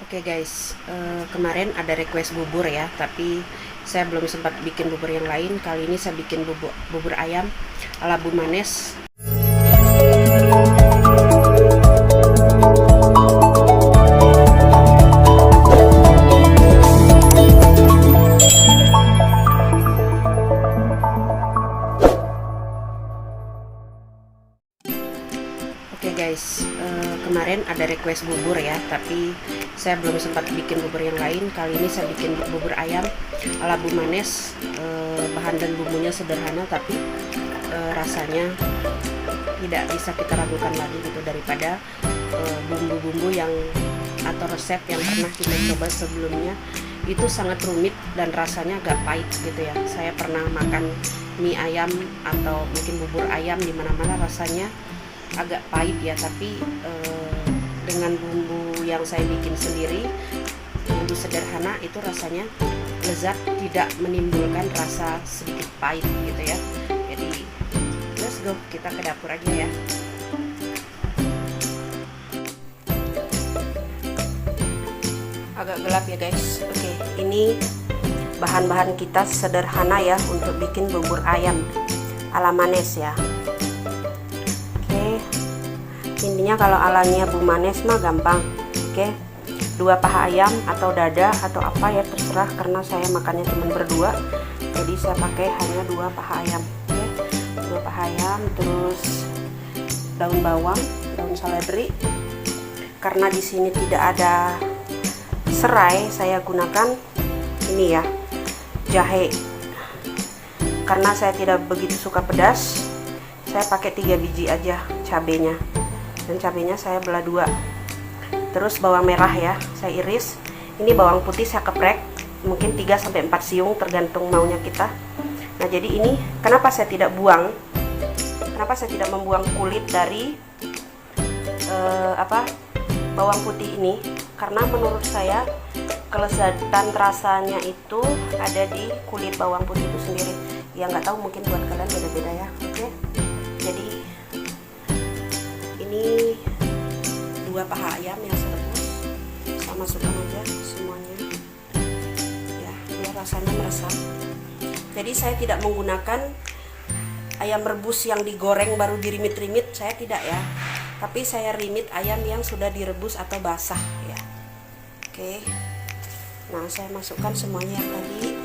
Oke guys, kemarin ada request bubur ya, tapi saya belum sempat bikin bubur yang lain. Kali ini saya bikin bubur ayam ala Bu Manes. Oke guys, kemarin ada request bubur ya, tapi saya belum sempat bikin bubur yang lain. Kali ini saya bikin bubur ayam ala Bu Manes. Bahan dan bumbunya sederhana, tapi rasanya tidak bisa kita ragukan lagi gitu daripada bumbu-bumbu yang atau resep yang pernah kita coba sebelumnya. Itu sangat rumit dan rasanya agak pahit gitu ya. Saya pernah makan mie ayam atau mungkin bubur ayam di mana-mana rasanya agak pahit ya, tapi dengan bumbu yang saya bikin sendiri, bumbu sederhana, itu rasanya lezat, tidak menimbulkan rasa sedikit pahit gitu ya. Jadi let's go, kita ke dapur aja ya. Agak gelap ya guys. Oke, ini bahan-bahan kita sederhana ya untuk bikin bubur ayam ala Manes ya. Intinya kalau alanya Bu Manes mah gampang. Oke, 2 paha ayam atau dada atau apa ya terserah, karena saya makannya cuma berdua, jadi saya pakai hanya 2 paha ayam. Oke, 2 paha ayam, terus daun bawang, daun seledri. Karena di sini tidak ada serai, saya gunakan ini ya, jahe. Karena saya tidak begitu suka pedas, saya pakai 3 biji aja cabenya. Dan cabenya saya belah 2. Terus bawang merah ya, saya iris. Ini bawang putih saya geprek, mungkin 3-4 siung tergantung maunya kita. Nah, jadi ini kenapa saya tidak buang? Kenapa saya tidak membuang kulit dari bawang putih ini? Karena menurut saya kelezatan rasanya itu ada di kulit bawang putih itu sendiri. Ya nggak tahu, mungkin buat kalian beda-beda ya. Oke. Jadi ini 2 paha ayam yang saya rebus, saya masukkan aja semuanya ya, biar rasanya meresap. Jadi saya tidak menggunakan ayam rebus yang digoreng baru dirimit-rimit, saya tidak ya, tapi saya rimit ayam yang sudah direbus atau basah ya. Oke, nah saya masukkan semuanya yang tadi.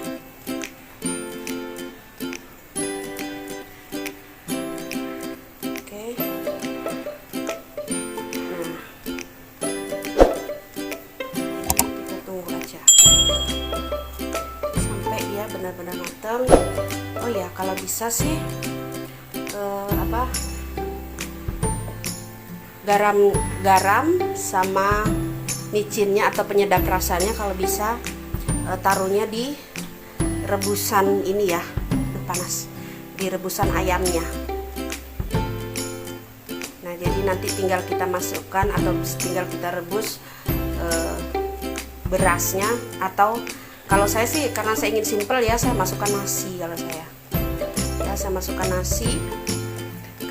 Benar-benar matang. Oh ya, kalau bisa sih garam sama micinnya atau penyedap rasanya kalau bisa taruhnya di rebusan ini ya, panas, di rebusan ayamnya. Nah, jadi nanti tinggal kita masukkan atau tinggal kita rebus berasnya, atau kalau saya sih karena saya ingin simple ya, saya masukkan nasi. Kalau saya ya, saya masukkan nasi.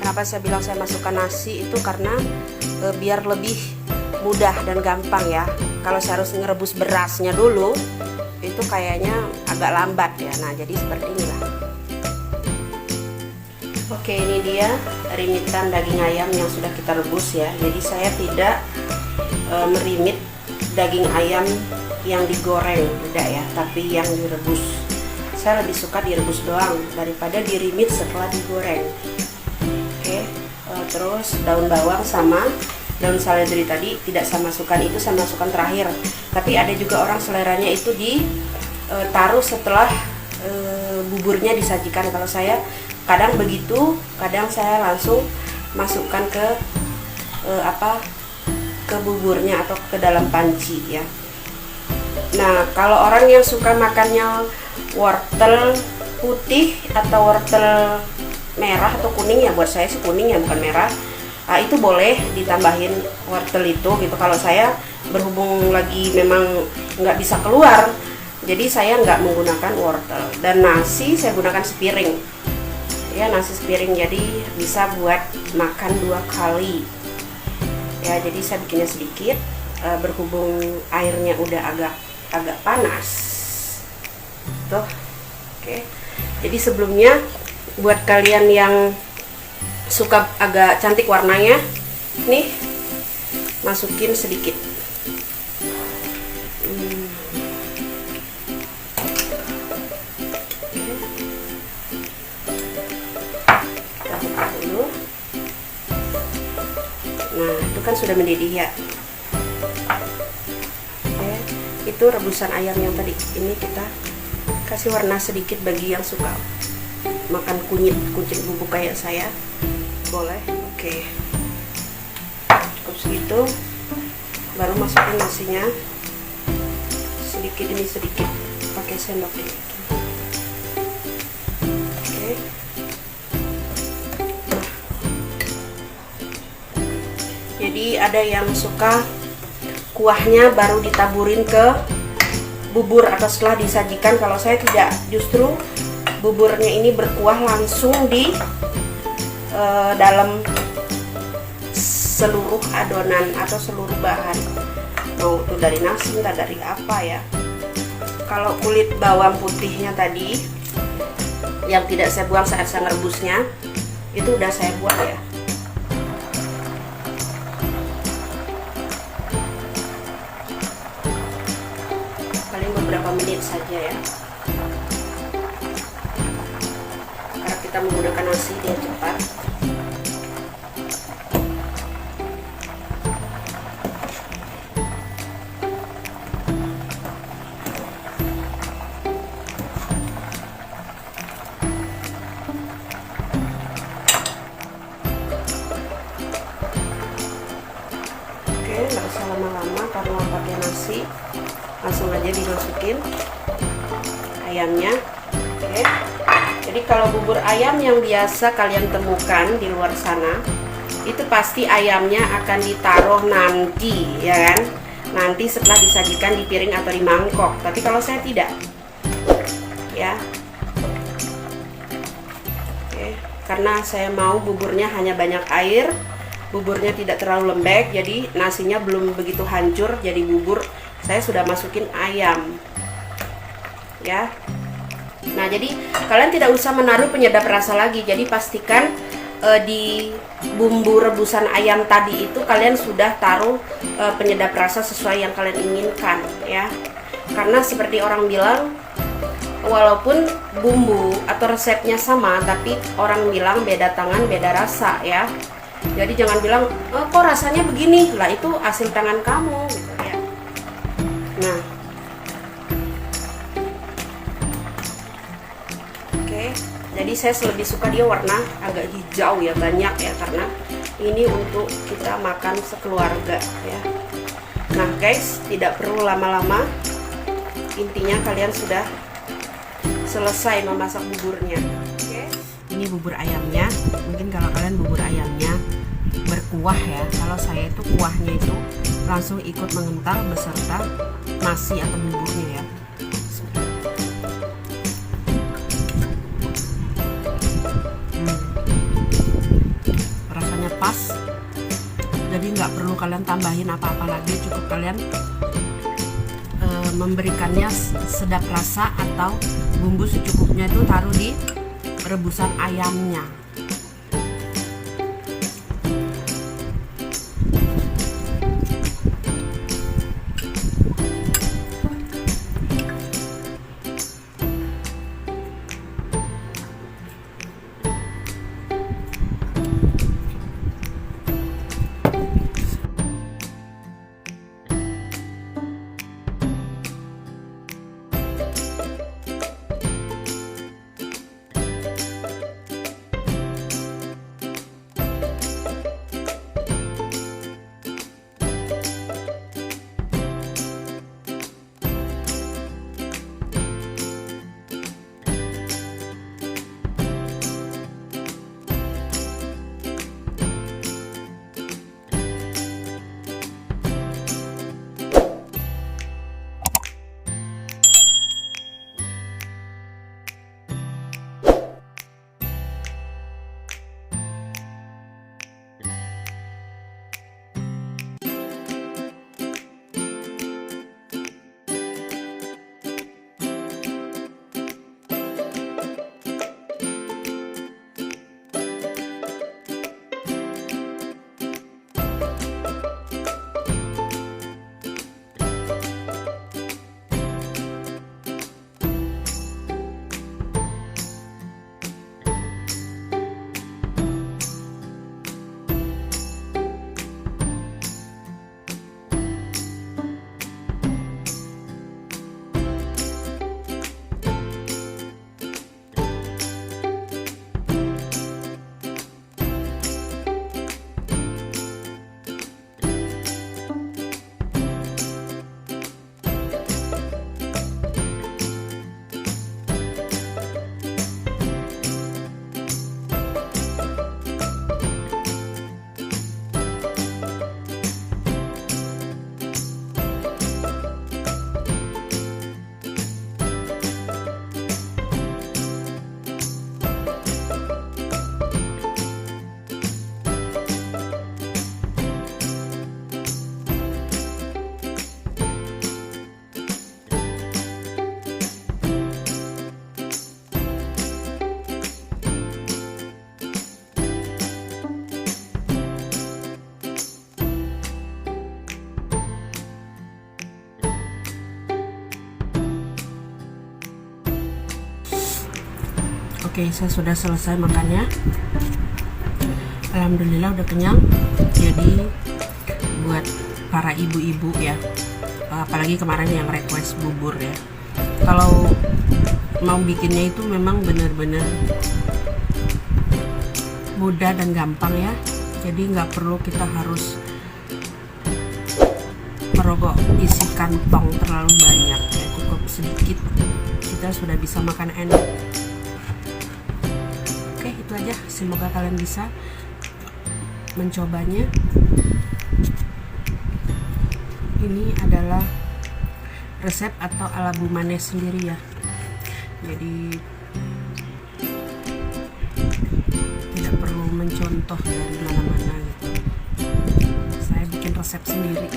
Kenapa saya bilang saya masukkan nasi itu karena biar lebih mudah dan gampang ya. Kalau saya harus ngerebus berasnya dulu, itu kayaknya agak lambat ya. Nah, jadi seperti inilah. Oke, ini dia rimitan daging ayam yang sudah kita rebus ya. Jadi saya tidak merimit daging ayam yang digoreng, tidak ya, tapi yang direbus. Saya lebih suka direbus doang daripada dirimit setelah digoreng. Oke, terus daun bawang sama daun seledri tadi tidak saya masukkan, itu saya masukkan terakhir. Tapi ada juga orang seleranya itu ditaruh setelah buburnya disajikan. Kalau saya kadang begitu, kadang saya langsung masukkan ke ke buburnya atau ke dalam panci ya. Nah, kalau orang yang suka makannya wortel putih atau wortel merah atau kuning ya, buat saya sih kuning ya, bukan merah. Nah, itu boleh ditambahin wortel itu gitu. Kalau saya berhubung lagi memang nggak bisa keluar, jadi saya nggak menggunakan wortel. Dan nasi saya gunakan sepiring ya, nasi sepiring, jadi bisa buat makan 2 kali ya. Jadi saya bikinnya sedikit. berhubung airnya udah agak panas tuh. Oke, jadi sebelumnya buat kalian yang suka agak cantik warnanya nih, masukin sedikit. Kita buka dulu. Nah, itu kan sudah mendidih ya. Oke, itu rebusan ayam yang tadi. Ini kita kasih warna sedikit bagi yang suka makan kunyit bubuk kayak saya, boleh. Oke, cukup segitu. Baru masukin nasinya sedikit demi sedikit pakai sendok ini. Oke. Jadi ada yang suka kuahnya baru ditaburin ke bubur atau setelah disajikan. Kalau saya tidak, justru buburnya ini berkuah langsung di dalam seluruh adonan atau seluruh bahan, mau itu dari nasi entah dari apa ya. Kalau kulit bawang putihnya tadi yang tidak saya buang saat saya ngerebusnya, itu udah saya buang ya. Paling beberapa menit saja ya, karena kita menggunakan nasi dia cepat. Nggak usah lama-lama karena pakai nasi, langsung aja dimasukin ayamnya. Oke, jadi kalau bubur ayam yang biasa kalian temukan di luar sana, itu pasti ayamnya akan ditaruh nanti ya kan, nanti setelah disajikan di piring atau di mangkok. Tapi kalau saya tidak ya. Oke, karena saya mau buburnya hanya banyak air, buburnya tidak terlalu lembek, jadi nasinya belum begitu hancur jadi bubur. Saya sudah masukin ayam ya. Nah, jadi kalian tidak usah menaruh penyedap rasa lagi. Jadi pastikan di bumbu rebusan ayam tadi itu kalian sudah taruh penyedap rasa sesuai yang kalian inginkan ya. Karena seperti orang bilang, walaupun bumbu atau resepnya sama, tapi orang bilang beda tangan beda rasa ya. Jadi jangan bilang, kok rasanya begini, lah itu hasil tangan kamu gitu ya. Nah, oke, jadi saya lebih suka dia warna agak hijau ya, banyak ya, karena ini untuk kita makan sekeluarga ya. Nah guys, tidak perlu lama-lama, intinya kalian sudah selesai memasak buburnya. Oke, ini bubur ayamnya. Mungkin kalau kalian bubur ayamnya berkuah ya, kalau saya itu kuahnya itu langsung ikut mengental beserta nasi atau buburnya ya. Rasanya pas, jadi nggak perlu kalian tambahin apa-apa lagi, cukup kalian memberikannya sedap rasa atau bumbu secukupnya itu taruh di rebusan ayamnya. Oke, saya sudah selesai makannya. Alhamdulillah udah kenyang. Jadi buat para ibu-ibu ya, apalagi kemarin yang request bubur ya, kalau mau bikinnya itu memang benar-benar mudah dan gampang ya. Jadi nggak perlu kita harus merogoh isi kantong terlalu banyak ya, cukup sedikit kita sudah bisa makan enak. Oke, itu aja, semoga kalian bisa mencobanya. Ini adalah resep atau ala Bu Manes sendiri ya, jadi tidak perlu mencontoh dari mana-mana gitu. Saya bikin resep sendiri.